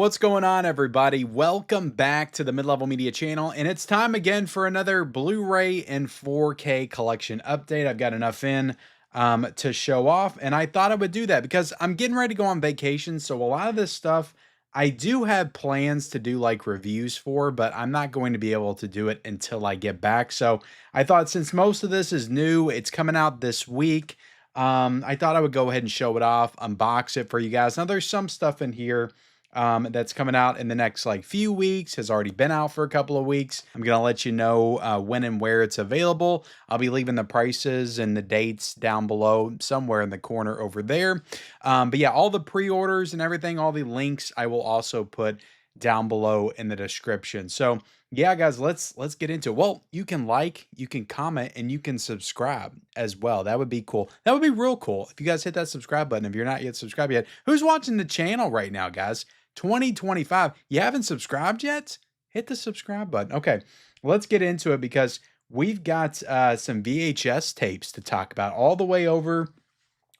what's going on, everybody? Welcome back to the Mid-Level Media channel, and it's time again for another Blu-ray and 4K collection update. I've got enough in to show off, and I thought I would do that because I'm getting ready to go on vacation, so a lot of this stuff I do have plans to do like reviews for, but I'm not going to be able to do it until I get back. So I thought since most of this is new, it's coming out this week, I thought I would go ahead and show it off, unbox it for you guys. Now, there's some stuff in here that's coming out in the next like few weeks, has already been out for a couple of weeks. I'm going to let you know when and where it's available. I'll be leaving the prices and the dates down below somewhere in the corner over there. But yeah, all the pre-orders and everything, all the links I will also put down below in the description. So yeah, guys, let's get into it. Well, you can like, you can comment, and you can subscribe as well. That would be cool. That would be real cool if you guys hit that subscribe button. If you're not yet subscribed yet, who's watching the channel right now, guys? 2025. You haven't subscribed yet? Hit the subscribe button. Okay, let's get into it because we've got some VHS tapes to talk about all the way over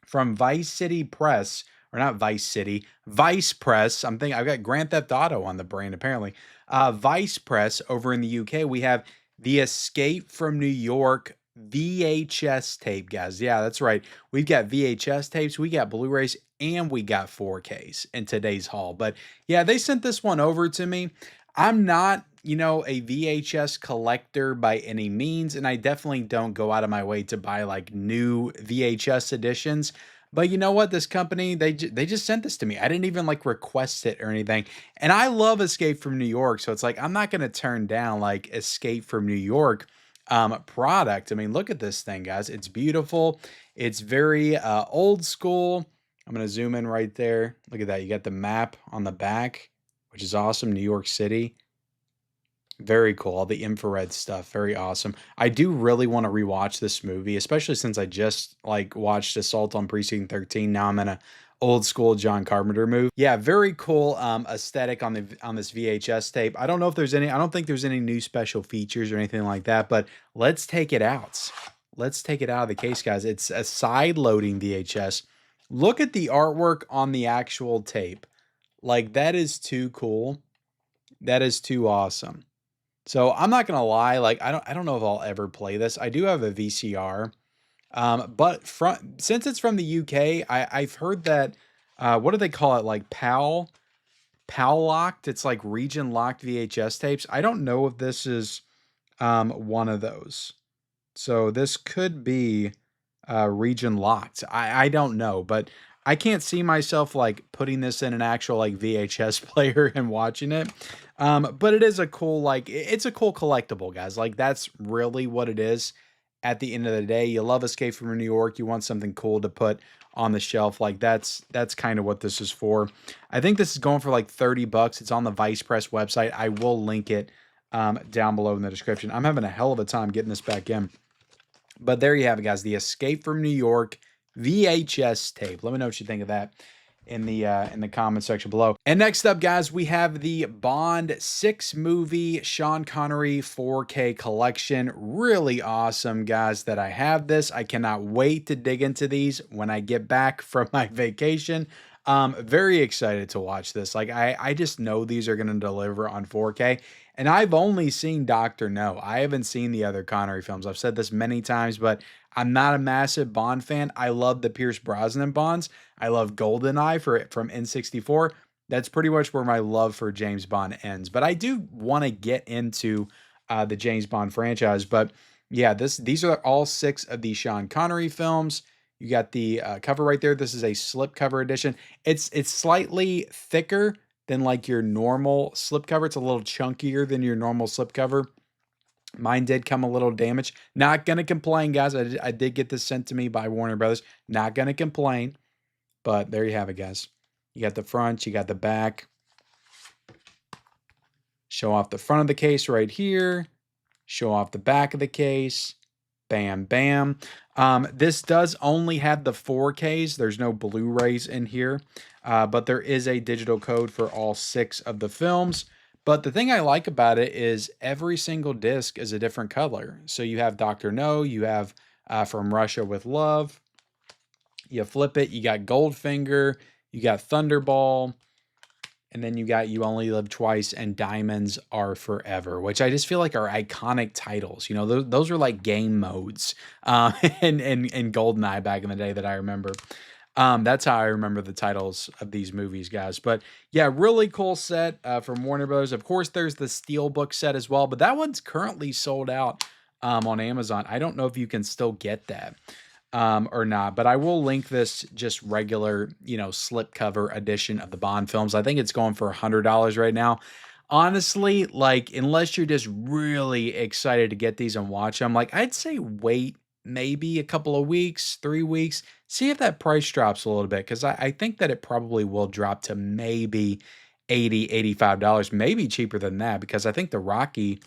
from Vice City Press, or not Vice City, Vice Press. I've got Grand Theft Auto on the brain apparently. Vice Press over in the UK. We have the Escape from New York VHS tape, guys. Yeah, that's right. We've got VHS tapes, we got Blu-rays, and we got 4Ks in today's haul. But yeah, they sent this one over to me. I'm not, a VHS collector by any means, and I definitely don't go out of my way to buy like new VHS editions. But you know what? This company, they just sent this to me. I didn't even like request it or anything. And I love Escape from New York, so it's like I'm not going to turn down like Escape from New York product. I mean, look at this thing, guys. It's beautiful. It's very old school. I'm going to zoom in right there. Look at that. You got the map on the back, which is awesome. New York City. Very cool. All the infrared stuff. Very awesome. I do really want to rewatch this movie, especially since I just like watched Assault on Precinct 13. Now I'm in a old school John Carpenter movie. Yeah, very cool aesthetic on this VHS tape. I don't know if there's any, I don't think there's any new special features or anything like that, but let's take it out. Let's take it out of the case, guys. It's a side loading VHS. Look at the artwork on the actual tape. Like, that is too cool. That is too awesome. So I'm not gonna lie, like I don't know if I'll ever play this. I do have a VCR, but since it's from the UK, I've heard that what do they call it? Like PAL locked. It's like region locked VHS tapes. I don't know if this is one of those. So this could be region locked. I don't know, but I can't see myself like putting this in an actual like VHS player and watching it. But it is a cool, like, it's a cool collectible, guys. Like, that's really what it is at the end of the day. You love Escape from New York. You want something cool to put on the shelf. Like, that's kind of what this is for. I think this is going for like 30 bucks. It's on the Vice Press website. I will link it down below in the description. I'm having a hell of a time getting this back in. But there you have it, guys. The Escape from New York VHS tape. Let me know what you think of that in the comment section below. And next up, guys, we have the Bond 6 movie Sean Connery 4K collection. Really awesome, guys, that I have this. I cannot wait to dig into these when I get back from my vacation. Very excited to watch this. Like, I just know these are going to deliver on 4K. And I've only seen Dr. No. I haven't seen the other Connery films. I've said this many times, but I'm not a massive Bond fan. I love the Pierce Brosnan Bonds. I love GoldenEye from N64. That's pretty much where my love for James Bond ends. But I do want to get into the James Bond franchise. But yeah, these are all 6 of the Sean Connery films. You got the cover right there. This is a slipcover edition. It's slightly thicker than like your normal slipcover. It's a little chunkier than your normal slipcover. Mine did come a little damaged. Not going to complain, guys. I did get this sent to me by Warner Brothers. Not going to complain. But there you have it, guys. You got the front. You got the back. Show off the front of the case right here. Show off the back of the case. Bam, bam. This does only have the 4Ks. There's no Blu-rays in here. But there is a digital code for all 6 of the films. But the thing I like about it is every single disc is a different color. So you have Dr. No, you have From Russia with Love. You flip it, you got Goldfinger, you got Thunderball, And then you got You Only Live Twice and Diamonds Are Forever, which I just feel like are iconic titles. You know, those are like game modes in GoldenEye back in the day that I remember. That's how I remember the titles of these movies, guys. But yeah, really cool set from Warner Bros. Of course, there's the Steelbook set as well, but that one's currently sold out on Amazon. I don't know if you can still get that or not, but I will link this just regular, you know, slipcover edition of the Bond films. I think it's going for $100 right now. Honestly, like, unless you're just really excited to get these and watch them, like, I'd say wait maybe a couple of weeks, 3 weeks, see if that price drops a little bit, because I think that it probably will drop to maybe $80, $85, maybe cheaper than that, because I think the Rocky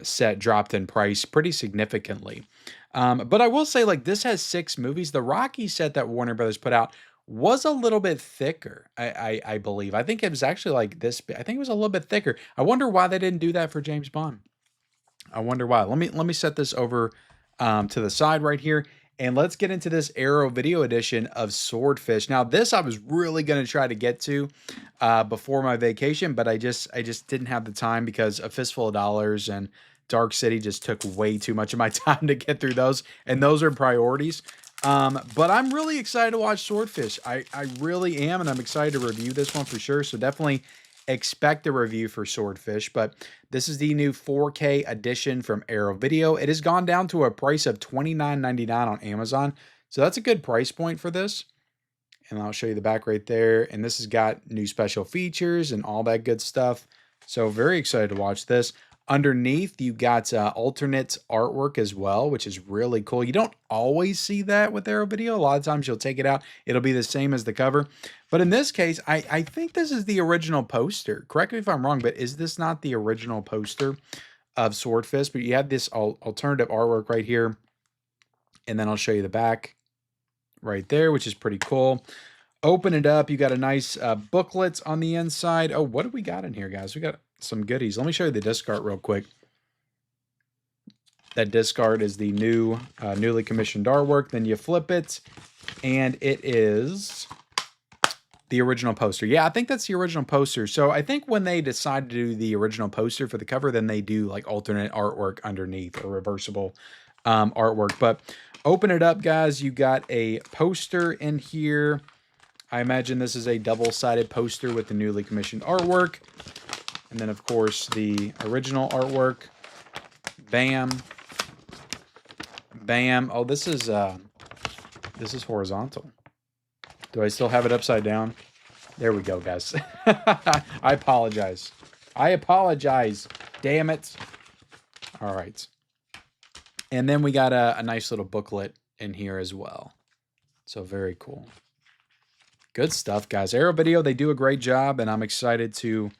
set dropped in price pretty significantly. But I will say, like, this has 6 movies. The Rocky set that Warner Brothers put out was a little bit thicker, I believe. I think it was actually like this. I think it was a little bit thicker. I wonder why they didn't do that for James Bond. I wonder why. Let me set this over to the side right here, and let's get into this Arrow Video Edition of Swordfish. Now, this I was really going to try to get to before my vacation, but I just didn't have the time because A Fistful of Dollars and Dark City just took way too much of my time to get through those, and those are priorities. But I'm really excited to watch Swordfish. I really am, and I'm excited to review this one for sure. So definitely expect a review for Swordfish. But this is the new 4K edition from Arrow Video. It has gone down to a price of $29.99 on Amazon. So that's a good price point for this. And I'll show you the back right there. And this has got new special features and all that good stuff. So very excited to watch this. Underneath, you got alternate artwork as well, which is really cool. You don't always see that with Arrow Video. A lot of times you'll take it out. It'll be the same as the cover. But in this case, I think this is the original poster. Correct me if I'm wrong, but is this not the original poster of Swordfish? But you have this alternative artwork right here. And then I'll show you the back right there, which is pretty cool. Open it up. You got a nice booklet on the inside. Oh, what do we got in here, guys? We got some goodies. Let me show you the disc art real quick. That disc art is the new, newly commissioned artwork. Then you flip it, and it is the original poster. Yeah, I think that's the original poster. So I think when they decide to do the original poster for the cover, then they do like alternate artwork underneath or reversible artwork. But open it up, guys. You got a poster in here. I imagine this is a double-sided poster with the newly commissioned artwork. And then, of course, the original artwork. Bam. Bam. Oh, this is horizontal. Do I still have it upside down? There we go, guys. I apologize. I apologize. Damn it. All right. And then we got a nice little booklet in here as well. So very cool. Good stuff, guys. Arrow Video, they do a great job, and I'm excited to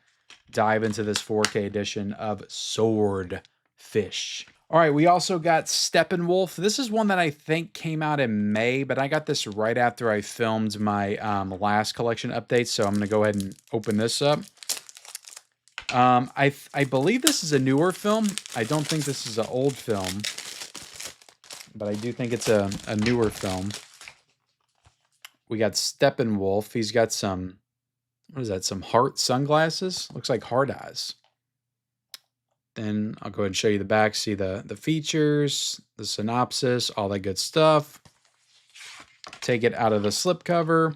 dive into this 4K edition of Swordfish. All right, we also got Steppenwolf. This is one that I think came out in May, but I got this right after I filmed my last collection update, so I'm going to go ahead and open this up. I believe this is a newer film. I don't think this is an old film, but I do think it's a newer film. We got Steppenwolf. He's got some, what is that? Some heart sunglasses? Looks like hard eyes. Then I'll go ahead and show you the back. See the features, the synopsis, all that good stuff. Take it out of the slipcover.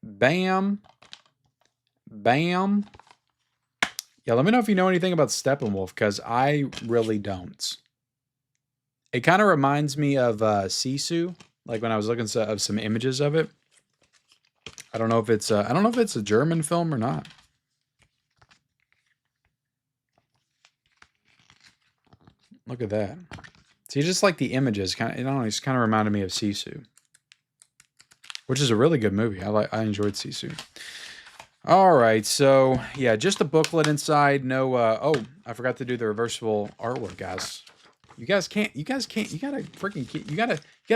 Bam. Bam. Yeah, let me know if you know anything about Steppenwolf, because I really don't. It kind of reminds me of Sisu. Like when I was looking at some images of it. I don't know if it's a German film or not. Look at that. See, just like the images, kind of, you know, it's kind of reminded me of Sisu, which is a really good movie. I enjoyed Sisu. All right, so yeah, just the booklet inside. No, oh, I forgot to do the reversible artwork, guys. You gotta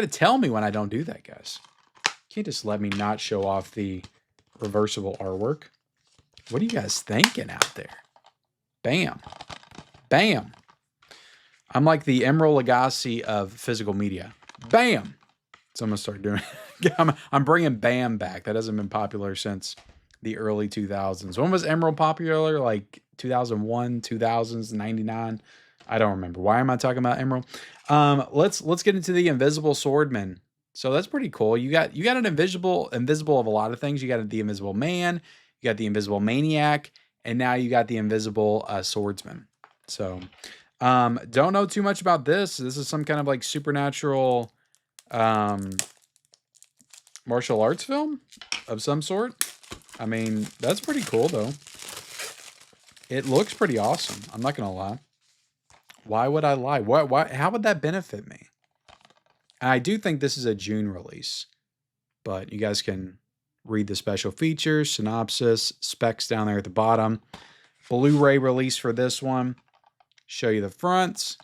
tell me when I don't do that, guys. You can't just let me not show off the reversible artwork. What are you guys thinking out there? Bam. Bam. I'm like the Emeril Lagasse of physical media. Bam. So I'm gonna start doing I'm bringing Bam back. That hasn't been popular since the early 2000s. When was Emerald popular? Like 2001, 2000s, 99. I don't remember. Why am I talking about Emerald? Let's get into the Invisible Swordman. So that's pretty cool. You got an invisible of a lot of things. You got the Invisible Man, you got the Invisible Maniac, and now you got the Invisible Swordsman. So don't know too much about this. This is some kind of like supernatural martial arts film of some sort. I mean, that's pretty cool though. It looks pretty awesome. I'm not gonna lie. Why would I lie? Why? How would that benefit me? And I do think this is a June release, but you guys can read the special features, synopsis, specs down there at the bottom. Blu-ray release for this one. Show you the fronts.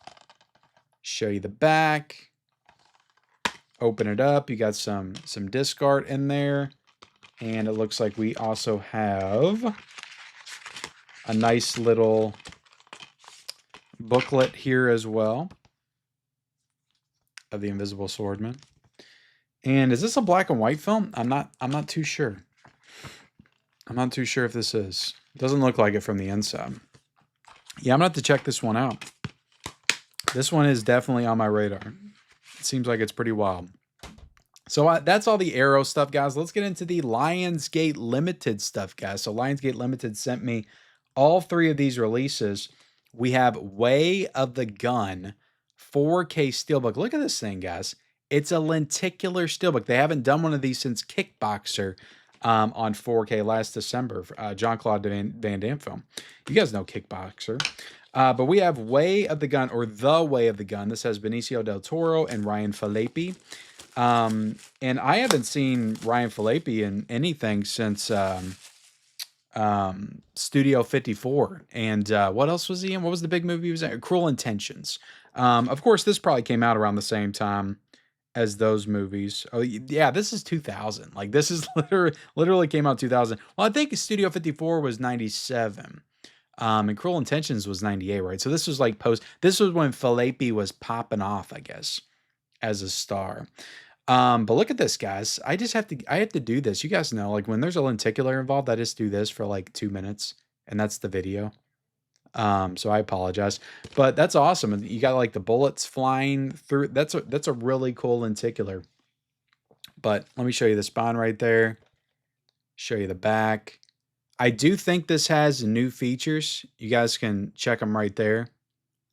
Show you the back. Open it up. You got some disc art in there. And it looks like we also have a nice little booklet here as well of the Invisible Swordman. And is this a black and white film? I'm not too sure. I'm not too sure if this is. It doesn't look like it from the inside. Yeah, I'm gonna have to check this one out. This one is definitely on my radar. It seems like it's pretty wild. So that's all the Arrow stuff, guys. Let's get into the Lionsgate Limited stuff, guys. So Lionsgate Limited sent me all three of these releases. We have Way of the Gun 4K Steelbook. Look at this thing, guys. It's a lenticular steelbook. They haven't done one of these since Kickboxer on 4K last December. Jean-Claude Van Damme film. You guys know Kickboxer. But we have Way of the Gun, or The Way of the Gun. This has Benicio del Toro and Ryan Phillippe. And I haven't seen Ryan Phillippe in anything since Studio 54. And what else was he in? What was the big movie he was in? Cruel Intentions. Of course, this probably came out around the same time as those movies. Oh, yeah, this is 2000. Like, this is literally came out 2000. Well, I think Studio 54 was 97. And Cruel Intentions was 98, right? So this was like this was when Phillippe was popping off, I guess, as a star. But look at this, guys. I have to do this. You guys know, like, when there's a lenticular involved, I just do this for like 2 minutes, and that's the video. So I apologize, but that's awesome. You got like the bullets flying through. That's a really cool lenticular. But let me show you the spine right there. Show you the back. I do think this has new features. You guys can check them right there.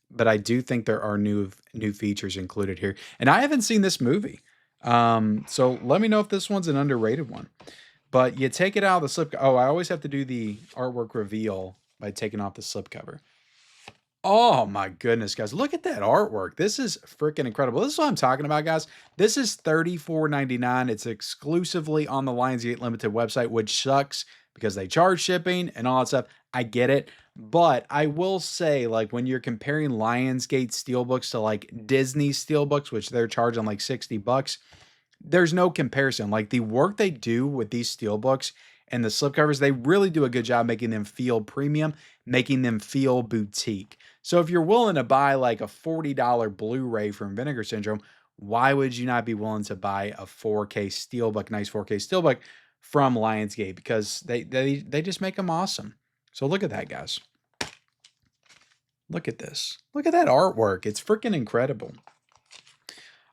But I do think there are new features included here. And I haven't seen this movie. So let me know if this one's an underrated one. But you take it out of the slip. Oh, I always have to do the artwork reveal by taking off the slipcover. Oh my goodness, guys. Look at that artwork. This is freaking incredible. This is what I'm talking about, guys. This is $34.99. It's exclusively on the Lionsgate Limited website, which sucks because they charge shipping and all that stuff. I get it. But I will say, like, when you're comparing Lionsgate steelbooks to like Disney steelbooks, which they're charging like $60, there's no comparison. Like, the work they do with these steelbooks and the slipcovers, they really do a good job making them feel premium, making them feel boutique. So if you're willing to buy like a $40 Blu-ray from Vinegar Syndrome, why would you not be willing to buy a 4K steelbook, nice 4K steelbook from Lionsgate? Because they just make them awesome. So look at that, guys. Look at this. Look at that artwork. It's freaking incredible.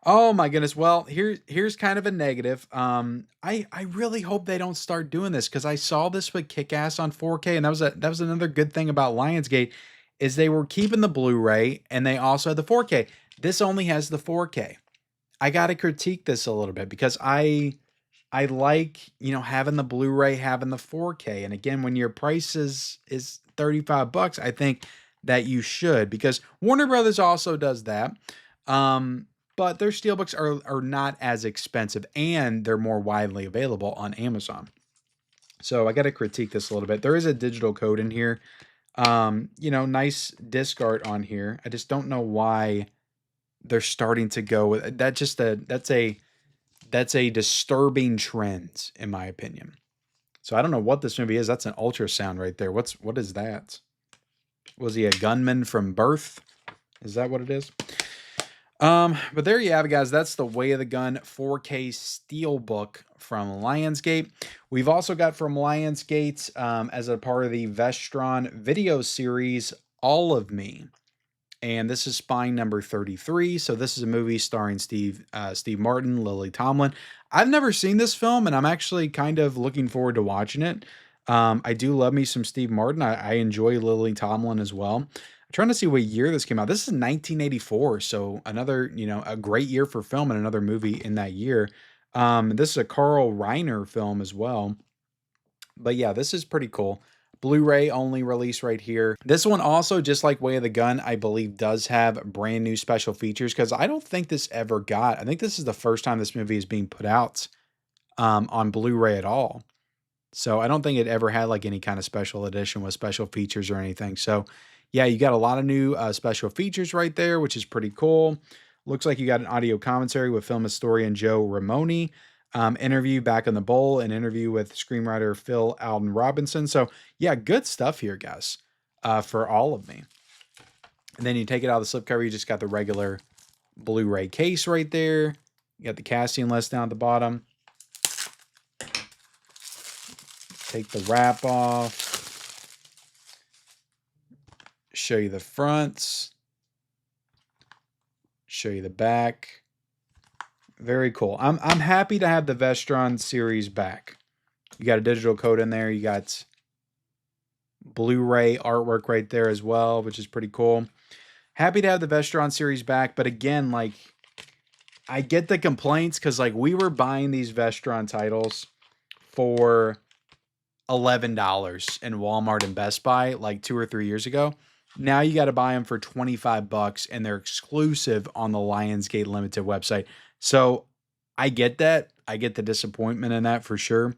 Oh my goodness. Well, here's kind of a negative. I really hope they don't start doing this, because I saw this with Kick-Ass on 4K, and that was another good thing about Lionsgate, is they were keeping the Blu-ray and they also had the 4K. This only has the 4K. I got to critique this a little bit, because I like, having the Blu-ray, having the 4K. And again, when your price is $35, I think that you should, because Warner Brothers also does that. But their steelbooks are not as expensive, and they're more widely available on Amazon. So I got to critique this a little bit. There is a digital code in here. Nice disc art on here. I just don't know why they're starting to go with that. That's a disturbing trend, in my opinion. So I don't know what this movie is. That's an ultrasound right there. What is that? Was he a gunman from birth? Is that what it is? But there you have it, guys. That's the Way of the Gun 4K Steelbook from Lionsgate. We've also got from Lionsgate, as a part of the Vestron video series, All of Me. And this is Spine number 33. So this is a movie starring Steve Martin, Lily Tomlin. I've never seen this film, and I'm actually kind of looking forward to watching it. I do love me some Steve Martin. I enjoy Lily Tomlin as well. I'm trying to see what year this came out. This is 1984, so another, a great year for film and another movie in that year. This is a Carl Reiner film as well. But yeah, this is pretty cool. Blu-ray only release right here. This one also, just like Way of the Gun, I believe does have brand new special features, because I don't think this ever got. I think this is the first time this movie is being put out on Blu-ray at all. So I don't think it ever had like any kind of special edition with special features or anything. So yeah, you got a lot of new special features right there, which is pretty cool. Looks like you got an audio commentary with film historian Joe Ramone. Interview back in the bowl, an interview with screenwriter Phil Alden Robinson. So yeah, good stuff here, guys, for All of Me. And then you take it out of the slipcover, you just got the regular Blu-ray case right there. You got the casting list down at the bottom. Take the wrap off. Show you the fronts. Show you the back. Very cool. I'm happy to have the Vestron series back. You got a digital code in there. You got Blu-ray artwork right there as well, which is pretty cool. Happy to have the Vestron series back, but again, like, I get the complaints because, like, we were buying these Vestron titles for $11 in Walmart and Best Buy like 2 or 3 years ago. Now you got to buy them for $25, and they're exclusive on the Lionsgate Limited website. So I get that. I get the disappointment in that for sure.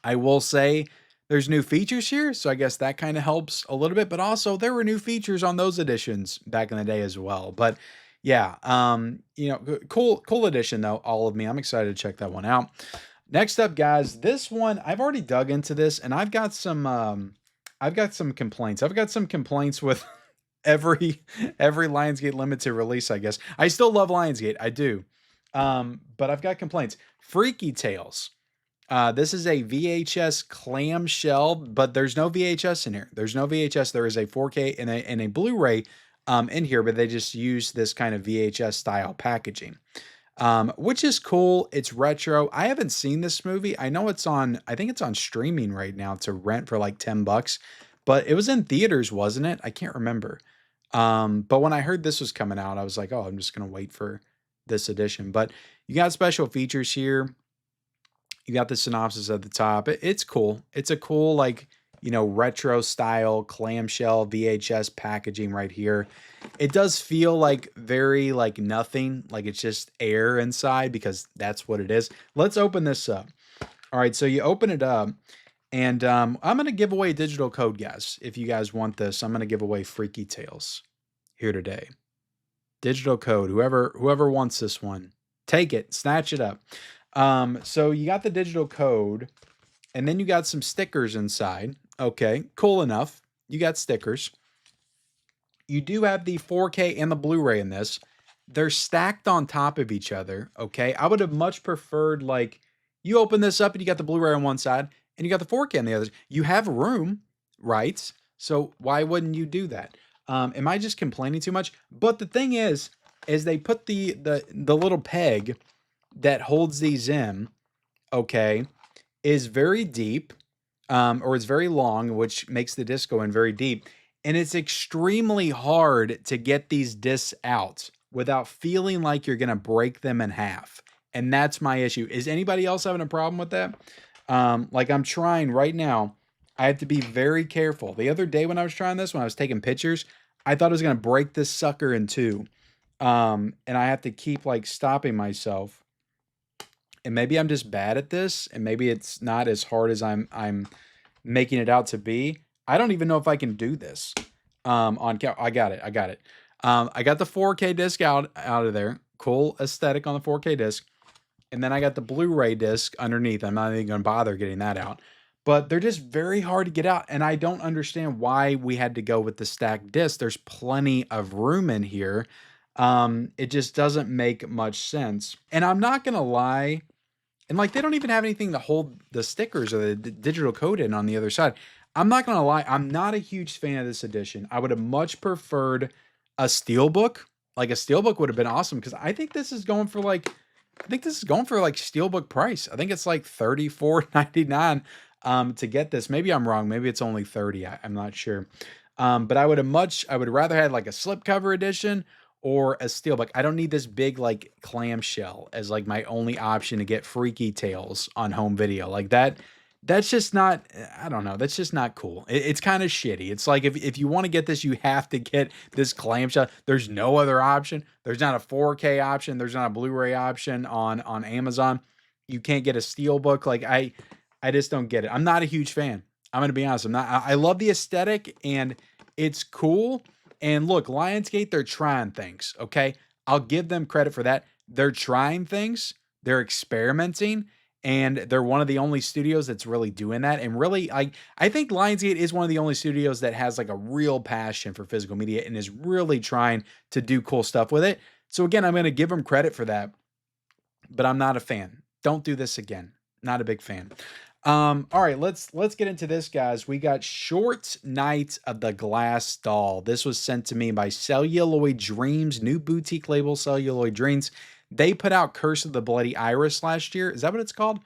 I will say there's new features here, so I guess that kind of helps a little bit. But also there were new features on those editions back in the day as well. But yeah, cool edition though. All of Me. I'm excited to check that one out. Next up, guys, this one I've already dug into this, and I've got some complaints. I've got some complaints with every Lionsgate Limited release, I guess. I still love Lionsgate, I do. But I've got complaints. Freaky Tales. This is a VHS clamshell, but there's no VHS in here. There's no VHS. There is a 4K and a Blu-ray in here, but they just use this kind of VHS style packaging. Which is cool. It's retro. I haven't seen this movie. I know I think it's on streaming right now to rent for like $10, but it was in theaters, wasn't it? I can't remember. But when I heard this was coming out, I was like, oh, I'm just going to wait for this edition. But you got special features here. You got the synopsis at the top. It's cool. It's a cool, like, retro style clamshell VHS packaging right here. It does feel like very like nothing, like it's just air inside, because that's what it is. Let's open this up. All right, so you open it up, and I'm going to give away a digital code, guys. If you guys want this, I'm going to give away Freaky Tales here today. Digital code. Whoever wants this one, take it, snatch it up. So you got the digital code, and then you got some stickers inside. Okay, cool enough. You got stickers. You do have the 4K and the Blu-ray in this. They're stacked on top of each other, okay? I would have much preferred, like, you open this up and you got the Blu-ray on one side and you got the 4K on the other. You have room, right? So why wouldn't you do that? Am I just complaining too much? But the thing is they put the little peg that holds these in, okay, is very deep, or it's very long, which makes the disc go in very deep. And it's extremely hard to get these discs out without feeling like you're going to break them in half. And that's my issue. Is anybody else having a problem with that? Like, I'm trying right now. I have to be very careful. The other day when I was trying this, when I was taking pictures, I thought I was going to break this sucker in two. And I have to keep like stopping myself. And maybe I'm just bad at this, and maybe it's not as hard as I'm making it out to be. I don't even know if I can do this. I got it. I got the 4K disc out of there. Cool aesthetic on the 4K disc. And then I got the Blu-ray disc underneath. I'm not even going to bother getting that out. But they're just very hard to get out. And I don't understand why we had to go with the stacked disc. There's plenty of room in here. It just doesn't make much sense. And I'm not gonna lie, and like they don't even have anything to hold the stickers or the digital code in on the other side. I'm not gonna lie, I'm not a huge fan of this edition. I would have much preferred a steelbook. Like a steelbook would have been awesome because I think this is going for like, I think this is going for like steelbook price. I think it's like $34.99 to get this. Maybe I'm wrong. Maybe it's only 30. I'm not sure. But I would rather have like a slipcover edition or a steelbook. I don't need this big like clamshell as like my only option to get freaky tales on home video. Like that's just not, I don't know, that's just not cool. It's kind of shitty. It's like if you want to get this, you have to get this clamshell. There's no other option. There's not a 4K option. There's not a Blu-ray option on Amazon. You can't get a steelbook. Like I just don't get it. I'm not a huge fan. I'm gonna be honest. I'm not. I love the aesthetic and it's cool. And look, Lionsgate, they're trying things. Okay, I'll give them credit for that. They're trying things. They're experimenting, and they're one of the only studios that's really doing that. And really, I think Lionsgate is one of the only studios that has like a real passion for physical media and is really trying to do cool stuff with it. So again, I'm gonna give them credit for that, but I'm not a fan. Don't do this again. Not a big fan. All right, let's get into this, guys. We got Short Night of the Glass Doll. This was sent to me by Celluloid Dreams, new boutique label, Celluloid Dreams. They put out Curse of the Bloody Iris last year. Is that what it's called?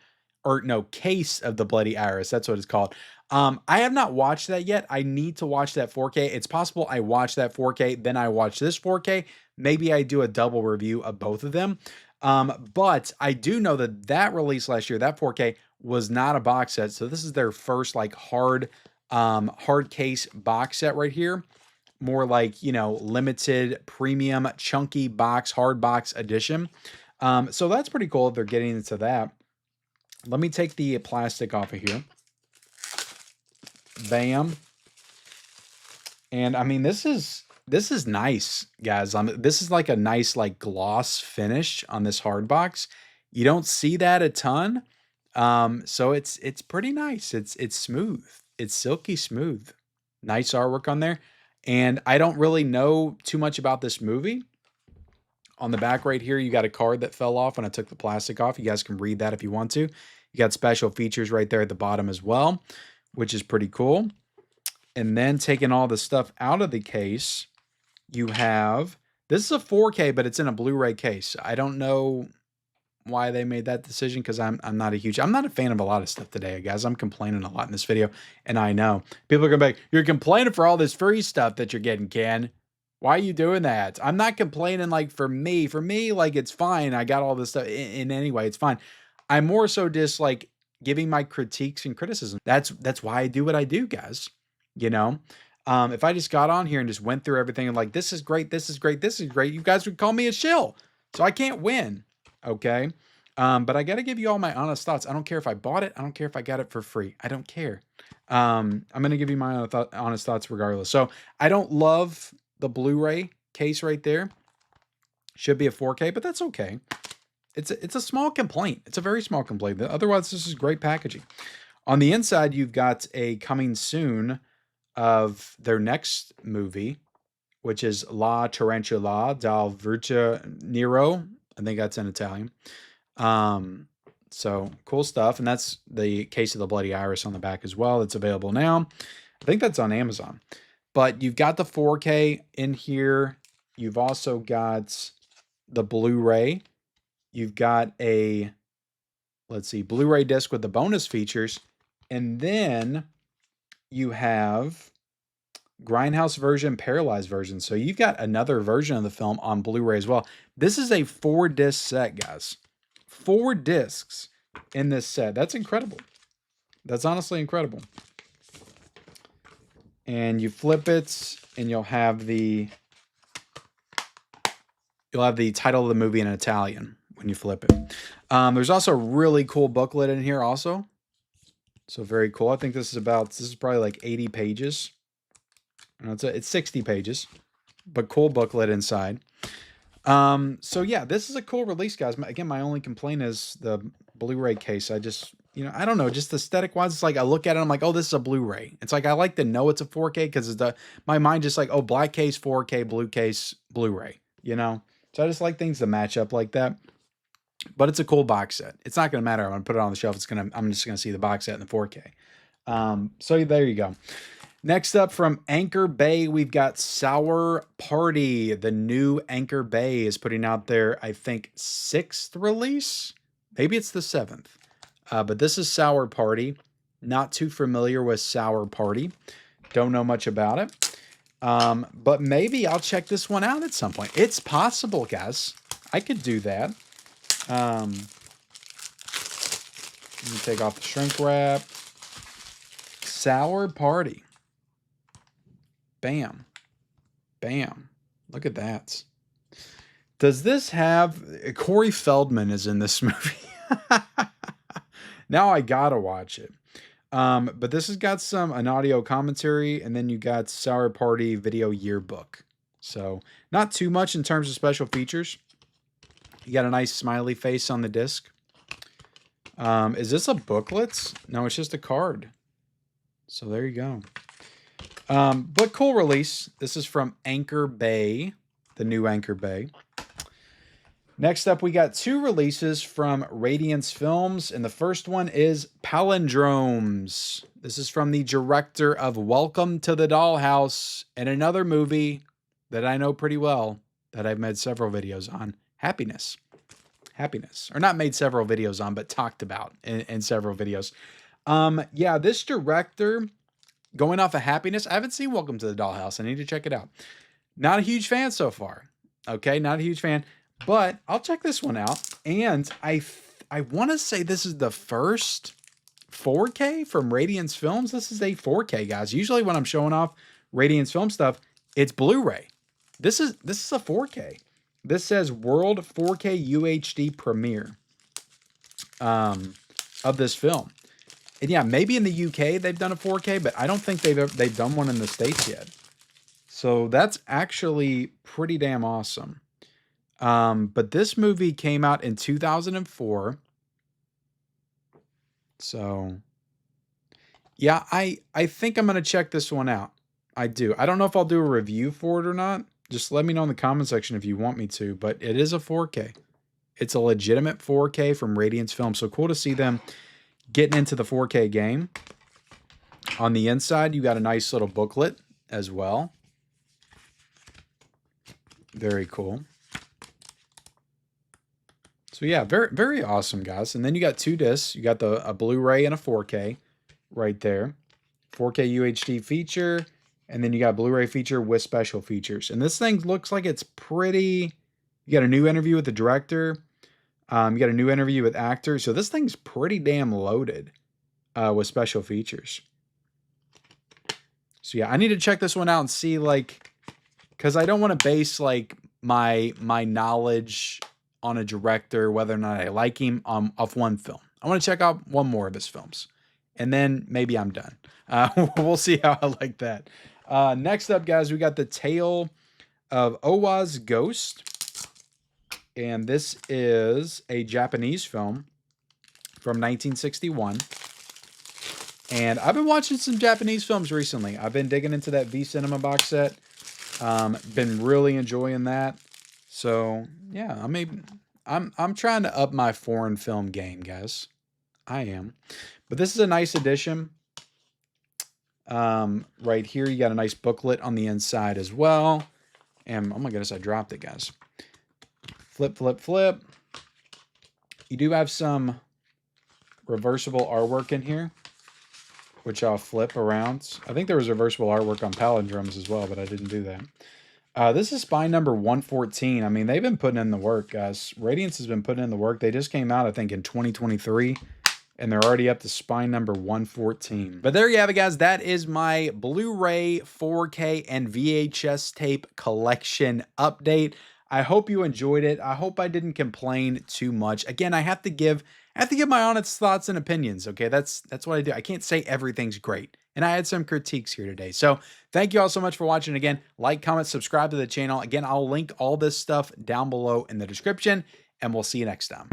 Or no, Case of the Bloody Iris. That's what it's called. I have not watched that yet. I need to watch that 4K. It's possible I watch that 4K, then I watch this 4K. Maybe I do a double review of both of them. But I do know that that release last year, that 4K, was not a box set. So this is their first like hard case box set right here. More like, you know, limited premium chunky box, hard box edition. So that's pretty cool if they're getting into that. Let me take the plastic off of here. Bam. And I mean, this is nice, guys. This is like a nice like gloss finish on this hard box. You don't see that a ton. So it's pretty nice. It's smooth. It's silky smooth. Nice artwork on there. And I don't really know too much about this movie. On the back right here, you got a card that fell off when I took the plastic off. You guys can read that if you want to. You got special features right there at the bottom as well, which is pretty cool. And then taking all the stuff out of the case, you have, this is a 4K, but it's in a Blu-ray case. I don't know why they made that decision because I'm not a fan of a lot of stuff today, guys. I'm complaining a lot in this video, and I know people are gonna be like, you're complaining for all this free stuff that you're getting, Ken. Why are you doing that? I'm not complaining like for me, like it's fine. I got all this stuff in anyway, it's fine. I'm more so just like giving my critiques and criticism. That's why I do what I do, guys. You know, if I just got on here and just went through everything and like, this is great, this is great, this is great, you guys would call me a shill. So I can't win. Okay. But I got to give you all my honest thoughts. I don't care if I bought it. I don't care if I got it for free. I don't care. I'm going to give you my honest thoughts regardless. So I don't love the Blu-ray case right there. Should be a 4K, but that's okay. It's a small complaint. It's a very small complaint. Otherwise, this is great packaging. On the inside, you've got a coming soon of their next movie, which is La Tarantula dal Virtue Nero. I think that's in Italian. So cool stuff. And that's the Case of the Bloody Iris on the back as well. It's available now. I think that's on Amazon. But you've got the 4K in here. You've also got the Blu-ray. You've got a, let's see, Blu-ray disc with the bonus features. And then you have Grindhouse version, Paralyzed version. So you've got another version of the film on Blu-ray as well. This is a 4-disc set, guys. 4 discs in this set. That's incredible. That's honestly incredible. And you flip it, and you'll have the title of the movie in Italian when you flip it. There's also a really cool booklet in here also. So very cool. I think this is probably like 80 pages. It's 60 pages, but cool booklet inside. So yeah, this is a cool release, guys. Again, my only complaint is the Blu-ray case. I just, you know, I don't know, just aesthetic wise, it's like I look at it, I'm like, oh, this is a Blu-ray. It's like I like to know it's a 4K because my mind just like, oh, black case, 4K, blue case, Blu-ray. you know? So I just like things to match up like that. But it's a cool box set. It's not going to matter. I'm going to put it on the shelf. I'm just going to see the box set in the 4K. So there you go. Next up from Anchor Bay, we've got Sour Party. The new Anchor Bay is putting out their, I think, 6th release. Maybe it's the 7th. But this is Sour Party. Not too familiar with Sour Party. Don't know much about it. But maybe I'll check this one out at some point. It's possible, guys. I could do that. Let me take off the shrink wrap. Sour Party. Bam. Bam. Look at that. Does this have... Corey Feldman is in this movie. Now I gotta watch it. But this has got an audio commentary, and then you got Sour Party video yearbook. So not too much in terms of special features. You got a nice smiley face on the disc. Is this a booklet? No, it's just a card. So there you go. But cool release. This is from Anchor Bay, the new Anchor Bay. Next up, we got 2 releases from Radiance Films, and the first one is Palindromes. This is from the director of Welcome to the Dollhouse, and another movie that I know pretty well that I've made several videos on, Happiness. Happiness. Or not made several videos on, but talked about in several videos. Yeah, this director, going off of Happiness, I haven't seen Welcome to the Dollhouse. I need to check it out. Not a huge fan so far. Okay, not a huge fan. But I'll check this one out. And I want to say this is the first 4K from Radiance Films. This is a 4K, guys. Usually when I'm showing off Radiance Film stuff, it's Blu-ray. This is a 4K. This says World 4K UHD Premiere of this film. And yeah, maybe in the UK they've done a 4K, but I don't think they've done one in the States yet. So that's actually pretty damn awesome. But this movie came out in 2004. So yeah, I think I'm going to check this one out. I do. I don't know if I'll do a review for it or not. Just let me know in the comment section if you want me to, but it is a 4K. It's a legitimate 4K from Radiance Films. So cool to see them getting into the 4K game. On the inside, you got a nice little booklet as well. Very cool. So yeah, very, very awesome, guys. And then you got 2 discs. You got a Blu-ray and a 4K right there. 4K UHD feature. And then you got Blu-ray feature with special features. And this thing looks like it's pretty... You got a new interview with the director. You got a new interview with actors. So this thing's pretty damn loaded with special features. So yeah, I need to check this one out and see, like... Because I don't want to base, like, my knowledge on a director, whether or not I like him, off one film. I want to check out one more of his films. And then maybe I'm done. We'll see how I like that. Next up, guys, we got The Tale of Owa's Ghost. And this is a Japanese film from 1961. And I've been watching some Japanese films recently. I've been digging into that V Cinema box set. Been really enjoying that. So yeah, I'm trying to up my foreign film game, guys. I am. But this is a nice addition. Right here, you got a nice booklet on the inside as well. And oh my goodness, I dropped it, guys. Flip, flip, flip. You do have some reversible artwork in here, which I'll flip around. I think there was reversible artwork on Palindromes as well, but I didn't do that. This is spine number 114. I mean, they've been putting in the work, guys. Radiance has been putting in the work. They just came out, I think, in 2023, and they're already up to spine number 114. But there you have it, guys. That is my Blu-ray, 4K, and VHS tape collection update. I hope you enjoyed it. I hope I didn't complain too much. Again, I have to give my honest thoughts and opinions, okay? That's what I do. I can't say everything's great. And I had some critiques here today. So thank you all so much for watching. Again, like, comment, subscribe to the channel. Again, I'll link all this stuff down below in the description, and we'll see you next time.